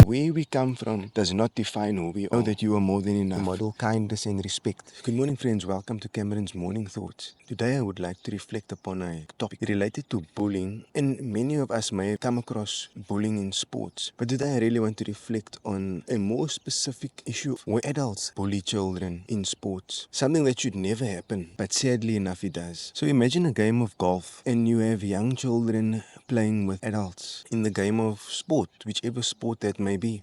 Where we come from does not define who we are. Know that you are more than enough. To model kindness and respect. Good morning, friends. Welcome to Cameron's Morning Thoughts. Today I would like to reflect upon a topic related to bullying. And many of us may have come across bullying in sports. But today I really want to reflect on a more specific issue where adults bully children in sports. Something that should never happen, but sadly enough it does. So imagine a game of golf and you have young children playing with adults in the game of sport, whichever sport that may be.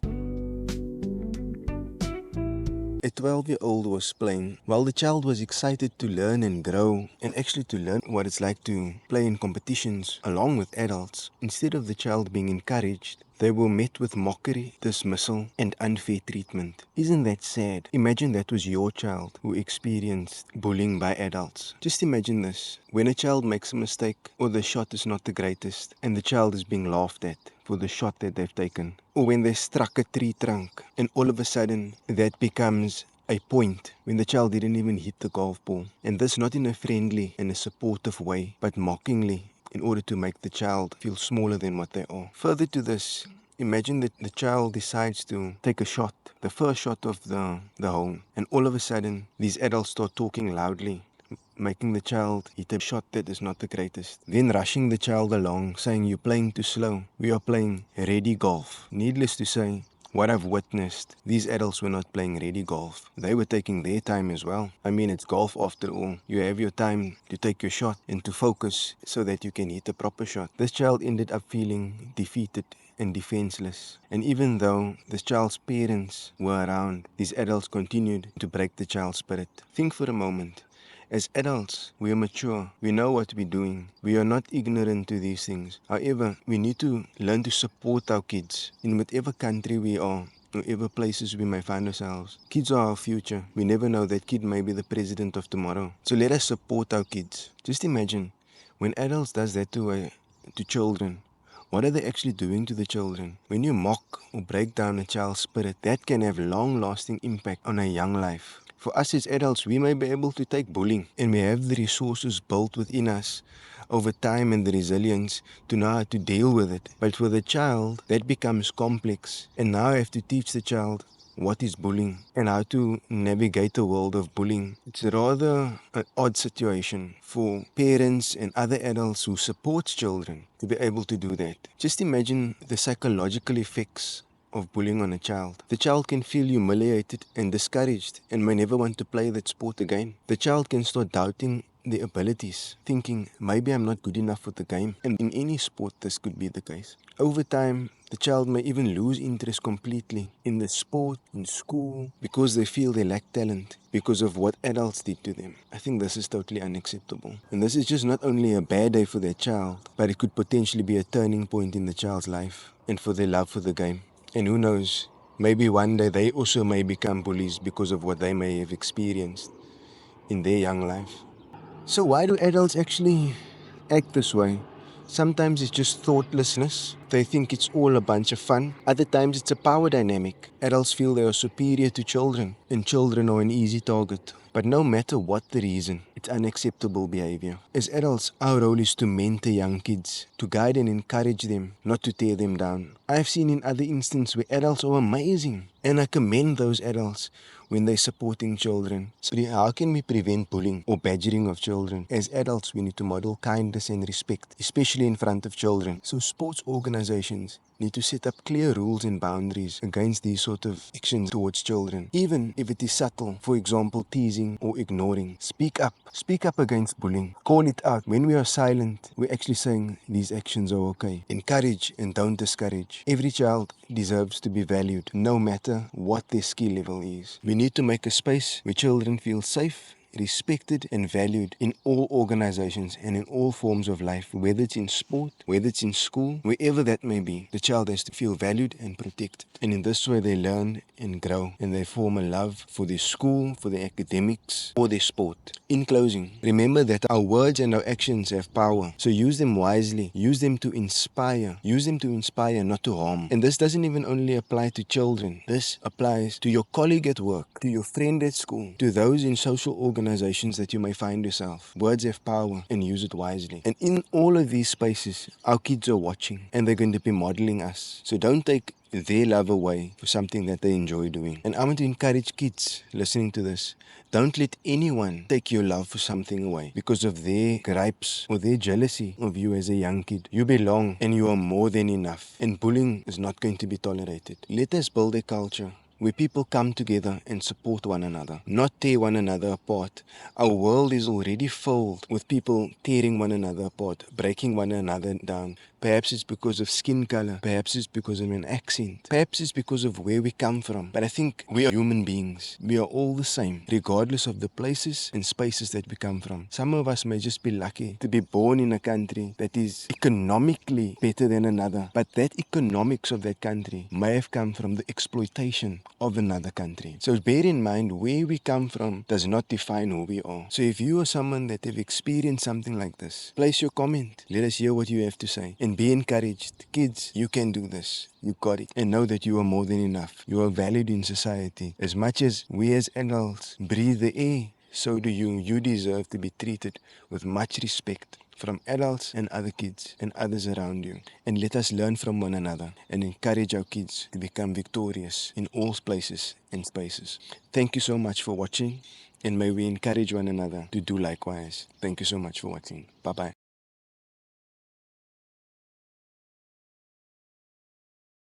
A 12-year-old was playing while the child was excited to learn and grow and actually to learn what it's like to play in competitions along with adults. Instead of the child being encouraged, they were met with mockery, dismissal, and unfair treatment. Isn't that sad? Imagine that was your child who experienced bullying by adults. Just imagine this. When a child makes a mistake or the shot is not the greatest and the child is being laughed at for the shot that they've taken. Or when they struck a tree trunk and all of a sudden that becomes a point when the child didn't even hit the golf ball. And this not in a friendly and a supportive way, but mockingly, in order to make the child feel smaller than what they are. Further to this, imagine that the child decides to take a shot, the first shot of the hole, and all of a sudden these adults start talking loudly, making the child hit a shot that is not the greatest. Then rushing the child along, saying, "You're playing too slow. We are playing ready golf." Needless to say, what I've witnessed, these adults were not playing ready golf. They were taking their time as well. I mean, it's golf after all. You have your time to take your shot and to focus so that you can hit a proper shot. This child ended up feeling defeated and defenseless. And even though this child's parents were around, these adults continued to break the child's spirit. Think for a moment. As adults, we are mature. We know what we're doing. We are not ignorant to these things. However, we need to learn to support our kids in whatever country we are, whatever places we may find ourselves. Kids are our future. We never know, that kid may be the president of tomorrow. So let us support our kids. Just imagine, when adults does that to children, what are they actually doing to the children? When you mock or break down a child's spirit, that can have long-lasting impact on a young life. For us as adults, we may be able to take bullying, and we have the resources built within us over time and the resilience to know how to deal with it. But for the child, that becomes complex, and now I have to teach the child what is bullying and how to navigate the world of bullying. It's rather an odd situation for parents and other adults who support children to be able to do that. Just imagine the psychological effects of bullying on a child. The child can feel humiliated and discouraged and may never want to play that sport again. The child can start doubting their abilities, thinking, maybe I'm not good enough for the game. And in any sport, this could be the case. Over time, the child may even lose interest completely in the sport, in school, because they feel they lack talent because of what adults did to them. I think this is totally unacceptable. And this is just not only a bad day for their child, but it could potentially be a turning point in the child's life and for their love for the game. And who knows, maybe one day they also may become bullies because of what they may have experienced in their young life. So why do adults actually act this way? Sometimes it's just thoughtlessness. They think it's all a bunch of fun. Other times it's a power dynamic. Adults feel they are superior to children, and children are an easy target. But no matter what the reason, it's unacceptable behavior. As adults, our role is to mentor young kids, to guide and encourage them, not to tear them down. I've seen in other instances where adults are amazing, and I commend those adults when they're supporting children. So how can we prevent bullying or badgering of children? As adults, we need to model kindness and respect, especially in front of children. So sports organizations need to set up clear rules and boundaries against these sort of actions towards children, even if it is subtle. For example, teasing or ignoring. Speak up. Speak up against bullying. Call it out. When we are silent, we're actually saying these actions are okay. Encourage and don't discourage. Every child deserves to be valued, no matter what their skill level is. We need to make a space where children feel safe, respected and valued in all organizations and in all forms of life, whether it's in sport, whether it's in school, wherever that may be. The child has to feel valued and protected. And in this way they learn and grow, and they form a love for their school, for their academics, or their sport. In closing, remember that our words and our actions have power. So use them wisely. Use them to inspire. Use them to inspire, not to harm. And this doesn't even only apply to children. This applies to your colleague at work, to your friend at school, to those in social organizations, organizations that you may find yourself. Words have power, and use it wisely. And in all of these spaces, our kids are watching, and they're going to be modeling us. So don't take their love away for something that they enjoy doing. And I want to encourage kids listening to this. Don't let anyone take your love for something away because of their gripes or their jealousy of you as a young kid. You belong and you are more than enough. And bullying is not going to be tolerated. Let us build a culture where people come together and support one another, not tear one another apart. Our world is already filled with people tearing one another apart, breaking one another down. Perhaps it's because of skin color, perhaps it's because of an accent, perhaps it's because of where we come from. But I think we are human beings. We are all the same, regardless of the places and spaces that we come from. Some of us may just be lucky to be born in a country that is economically better than another, but that economics of that country may have come from the exploitation of another country. So bear in mind, where we come from does not define who we are. So if you are someone that have experienced something like this, place your comment. Let us hear what you have to say. And be encouraged. Kids, you can do this. You got it. And know that you are more than enough. You are valued in society. As much as we as adults breathe the air, so do you. You deserve to be treated with much respect from adults and other kids and others around you. And let us learn from one another and encourage our kids to become victorious in all places and spaces. Thank you so much for watching, and may we encourage one another to do likewise. Thank you so much for watching. Bye-bye.